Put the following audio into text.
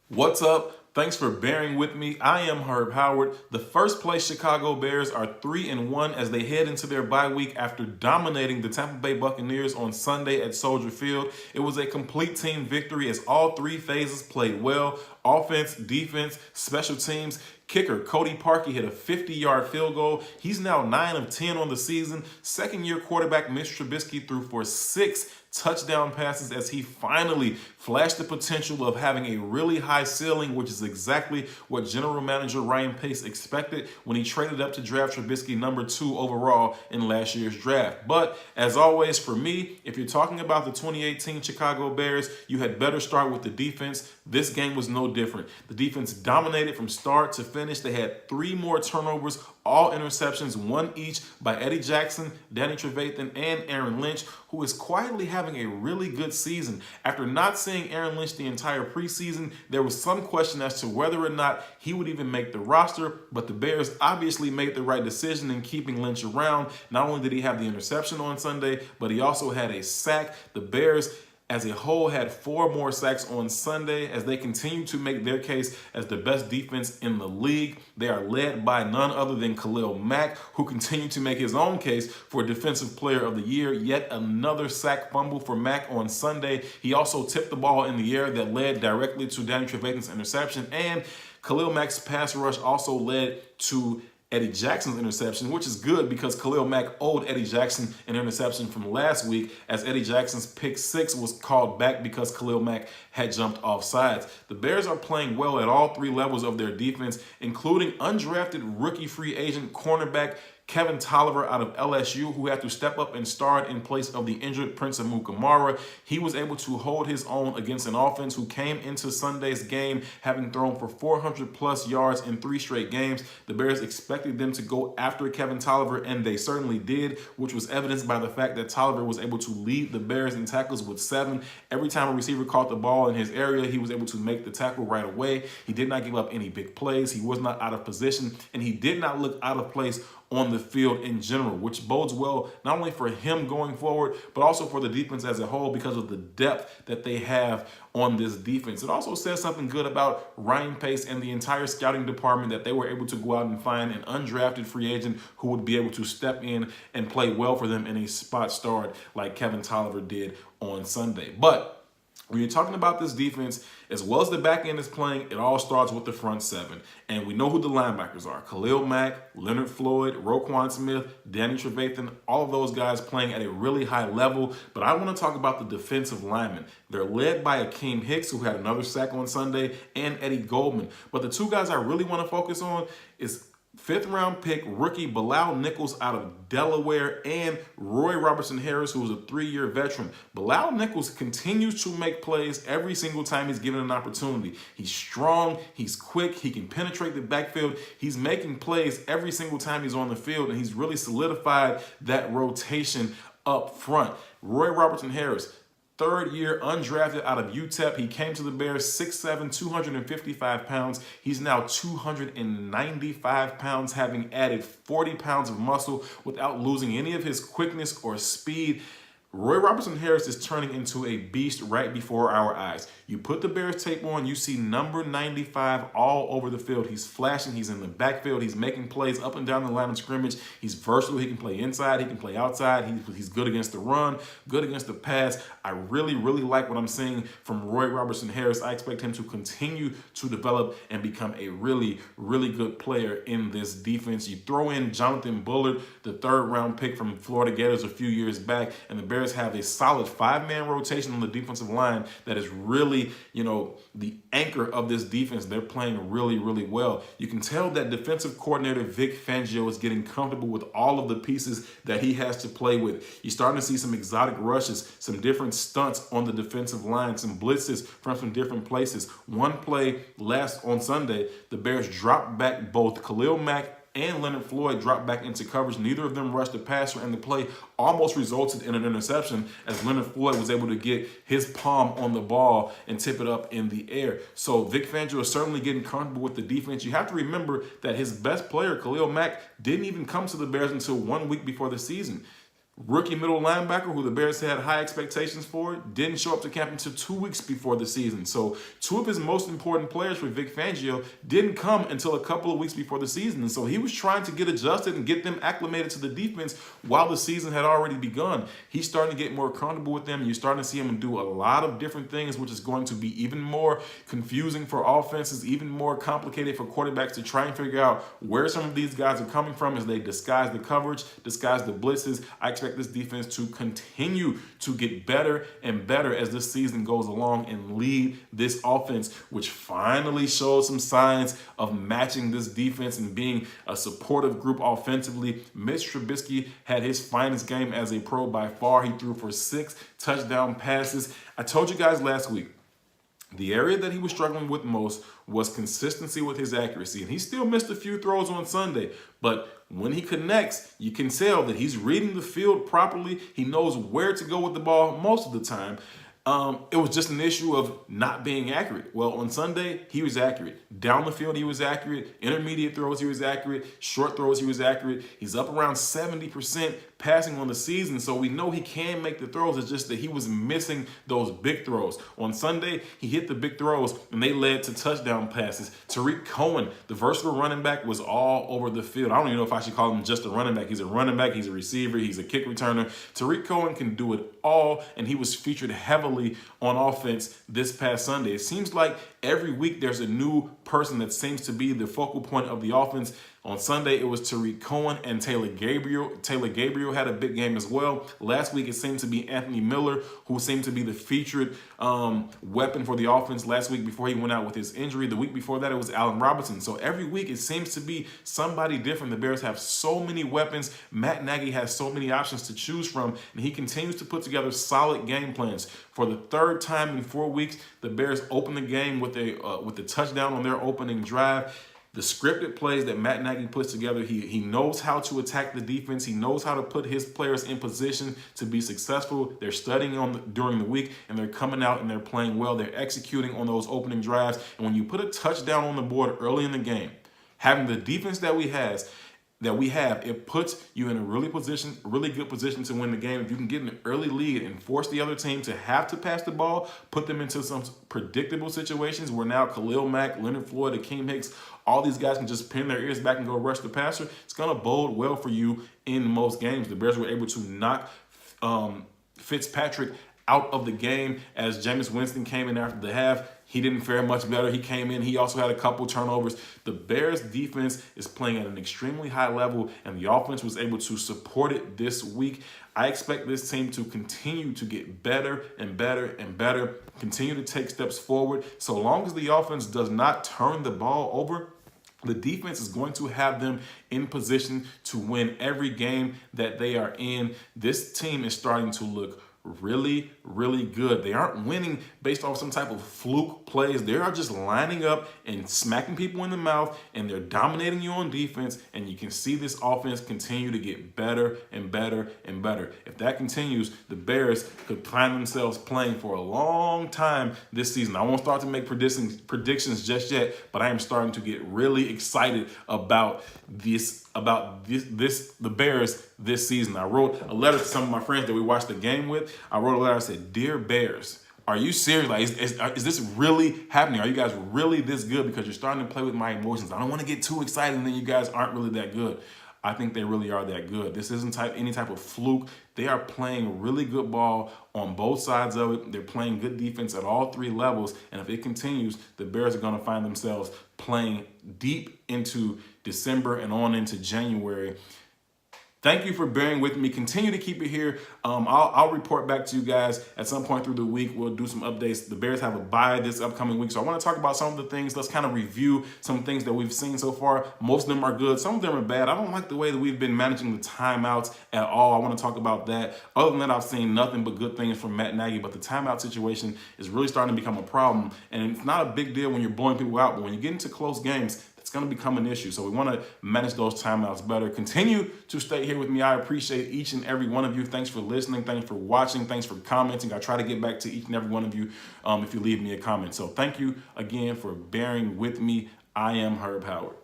What's up? Thanks for bearing with me. I am Herb Howard. The first place Chicago Bears are 3-1 as they head into their bye week after dominating the Tampa Bay Buccaneers on Sunday at Soldier Field. It was a complete team victory as all three phases played well. Offense, defense, special teams. Kicker Cody Parkey hit a 50-yard field goal. He's now 9 of 10 on the season. Second-year quarterback Mitch Trubisky threw for 6 touchdown passes as he finally flashed the potential of having a really high ceiling, which is exactly what general manager Ryan Pace expected when he traded up to draft Trubisky number 2 overall in last year's draft. But as always, for me, if you're talking about the 2018 Chicago Bears, you had better start with the defense. This game was no different. The defense dominated from start to finish. They had 3 more turnovers, all interceptions, 1 each by Eddie Jackson, Danny Trevathan, and Aaron Lynch, who is quietly having a really good season. After not seeing Aaron Lynch the entire preseason, there was some question as to whether or not he would even make the roster, but the Bears obviously made the right decision in keeping Lynch around. Not only did he have the interception on Sunday, but he also had a sack. The Bears as a whole had 4 more sacks on Sunday as they continue to make their case as the best defense in the league. They are led by none other than Khalil Mack, who continued to make his own case for Defensive Player of the Year. Yet another sack fumble for Mack on Sunday. He also tipped the ball in the air that led directly to Danny Trevathan's interception, and Khalil Mack's pass rush also led to Eddie Jackson's interception, which is good because Khalil Mack owed Eddie Jackson an interception from last week, as Eddie Jackson's pick 6 was called back because Khalil Mack had jumped off sides. The Bears are playing well at all 3 levels of their defense, including undrafted rookie free agent cornerback Kevin Tolliver out of LSU, who had to step up and start in place of the injured Prince Amukamara. He was able to hold his own against an offense who came into Sunday's game having thrown for 400-plus yards in 3 straight games. The Bears expected them to go after Kevin Tolliver, and they certainly did, which was evidenced by the fact that Tolliver was able to lead the Bears in tackles with 7. Every time a receiver caught the ball in his area, he was able to make the tackle right away. He did not give up any big plays. He was not out of position, and he did not look out of place on the field in general, which bodes well not only for him going forward, but also for the defense as a whole because of the depth that they have on this defense. It also says something good about Ryan Pace and the entire scouting department that they were able to go out and find an undrafted free agent who would be able to step in and play well for them in a spot start like Kevin Tolliver did on Sunday. But when you're talking about this defense, as well as the back end is playing, it all starts with the front 7. And we know who the linebackers are. Khalil Mack, Leonard Floyd, Roquan Smith, Danny Trevathan, all of those guys playing at a really high level. But I want to talk about the defensive linemen. They're led by Akeem Hicks, who had another sack on Sunday, and Eddie Goldman. But the 2 guys I really want to focus on is 5th-round pick rookie Bilal Nichols out of Delaware and Roy Robertson Harris, who is a 3-year veteran. Bilal Nichols continues to make plays every single time he's given an opportunity. He's strong, he's quick, he can penetrate the backfield. He's making plays every single time he's on the field, and he's really solidified that rotation up front. Roy Robertson Harris, 3rd year undrafted out of UTEP. He came to the Bears 6'7", 255 pounds. He's now 295 pounds, having added 40 pounds of muscle without losing any of his quickness or speed. Roy Robertson Harris is turning into a beast right before our eyes. You put the Bears tape on, you see number 95 all over the field. He's flashing, he's in the backfield, he's making plays up and down the line of scrimmage. He's versatile, he can play inside, he can play outside, he's good against the run, good against the pass. I really, really like what I'm seeing from Roy Robertson Harris. I expect him to continue to develop and become a really, really good player in this defense. You throw in Jonathan Bullard, the 3rd-round pick from Florida Gators a few years back, and the Bears have a solid 5-man rotation on the defensive line that is really, the anchor of this defense. They're playing really, really well. You can tell that defensive coordinator Vic Fangio is getting comfortable with all of the pieces that he has to play with. You're starting to see some exotic rushes, some different stunts on the defensive line, some blitzes from some different places. One play last on Sunday, the Bears dropped back both Khalil Mack and Leonard Floyd dropped back into coverage. Neither of them rushed the passer, and the play almost resulted in an interception as Leonard Floyd was able to get his palm on the ball and tip it up in the air. So Vic Fangio is certainly getting comfortable with the defense. You have to remember that his best player, Khalil Mack, didn't even come to the Bears until 1 week before the season. Rookie middle linebacker, who the Bears had high expectations for, didn't show up to camp until 2 weeks before the season. So 2 of his most important players for Vic Fangio didn't come until a couple of weeks before the season. And so he was trying to get adjusted and get them acclimated to the defense while the season had already begun. He's starting to get more comfortable with them. You're starting to see him do a lot of different things, which is going to be even more confusing for offenses, even more complicated for quarterbacks to try and figure out where some of these guys are coming from as they disguise the coverage, disguise the blitzes. I expect this defense to continue to get better and better as this season goes along and lead this offense, which finally showed some signs of matching this defense and being a supportive group offensively. Mitch Trubisky had his finest game as a pro by far. He threw for 6 touchdown passes. I told you guys last week, the area that he was struggling with most was consistency with his accuracy. And he still missed a few throws on Sunday. But when he connects, you can tell that he's reading the field properly. He knows where to go with the ball most of the time. It was just an issue of not being accurate. Well, on Sunday, he was accurate. Down the field, he was accurate. Intermediate throws, he was accurate. Short throws, he was accurate. He's up around 70% passing on the season, so we know he can make the throws. It's just that he was missing those big throws. On Sunday, he hit the big throws, and they led to touchdown passes. Tariq Cohen, the versatile running back, was all over the field. I don't even know if I should call him just a running back. He's a running back, he's a receiver, he's a kick returner. Tariq Cohen can do it all, and he was featured heavily on offense this past Sunday. It seems like every week there's a new person that seems to be the focal point of the offense. On Sunday, it was Tariq Cohen and Taylor Gabriel. Taylor Gabriel had a big game as well. Last week, it seemed to be Anthony Miller, who seemed to be the featured weapon for the offense last week before he went out with his injury. The week before that, it was Allen Robinson. So every week, it seems to be somebody different. The Bears have so many weapons. Matt Nagy has so many options to choose from, and he continues to put together solid game plans. For the third time in 4 weeks, the Bears opened the game with a touchdown on their opening drive. The scripted plays that Matt Nagy puts together, he knows how to attack the defense. He knows how to put his players in position to be successful. They're studying during the week, and they're coming out and they're playing well. They're executing on those opening drives. And when you put a touchdown on the board early in the game, having the defense that we have, it puts you in a really good position to win the game. If you can get an early lead and force the other team to have to pass the ball, put them into some predictable situations where now Khalil Mack, Leonard Floyd, Akeem Hicks, all these guys can just pin their ears back and go rush the passer. It's going to bode well for you in most games. The Bears were able to knock Fitzpatrick out of the game as Jameis Winston came in after the half. He didn't fare much better. He came in. He also had a couple turnovers. The Bears defense is playing at an extremely high level, and the offense was able to support it this week. I expect this team to continue to get better and better and better, continue to take steps forward. So long as the offense does not turn the ball over, the defense is going to have them in position to win every game that they are in. This team is starting to look really, really good. They aren't winning based off some type of fluke plays. They are just lining up and smacking people in the mouth, and they're dominating you on defense, and you can see this offense continue to get better and better and better. If that continues, the Bears could find themselves playing for a long time this season. I won't start to make predictions just yet, but I am starting to get really excited about the Bears this season. I wrote a letter to some of my friends that we watched the game with. I wrote a letter. I said, "Dear Bears, are you serious? Like, is this really happening? Are you guys really this good? Because you're starting to play with my emotions. I don't want to get too excited and then you guys aren't really that good." I think they really are that good. This isn't any type of fluke. They are playing really good ball on both sides of it. They're playing good defense at all 3 levels. And if it continues, the Bears are going to find themselves playing deep into December and on into January. Thank you for bearing with me. Continue to keep it here. I'll report back to you guys at some point through the week. We'll do some updates. The Bears have a bye this upcoming week, so I want to talk about some of the things. Let's kind of review some things that we've seen so far. Most of them are good. Some of them are bad. I don't like the way that we've been managing the timeouts at all. I want to talk about that. Other than that, I've seen nothing but good things from Matt Nagy, but the timeout situation is really starting to become a problem, and it's not a big deal when you're blowing people out, but when you get into close games, it's going to become an issue. So we want to manage those timeouts better. Continue to stay here with me. I appreciate each and every one of you. Thanks for listening. Thanks for watching. Thanks for commenting. I try to get back to each and every one of you if you leave me a comment. So thank you again for bearing with me. I am Herb Howard.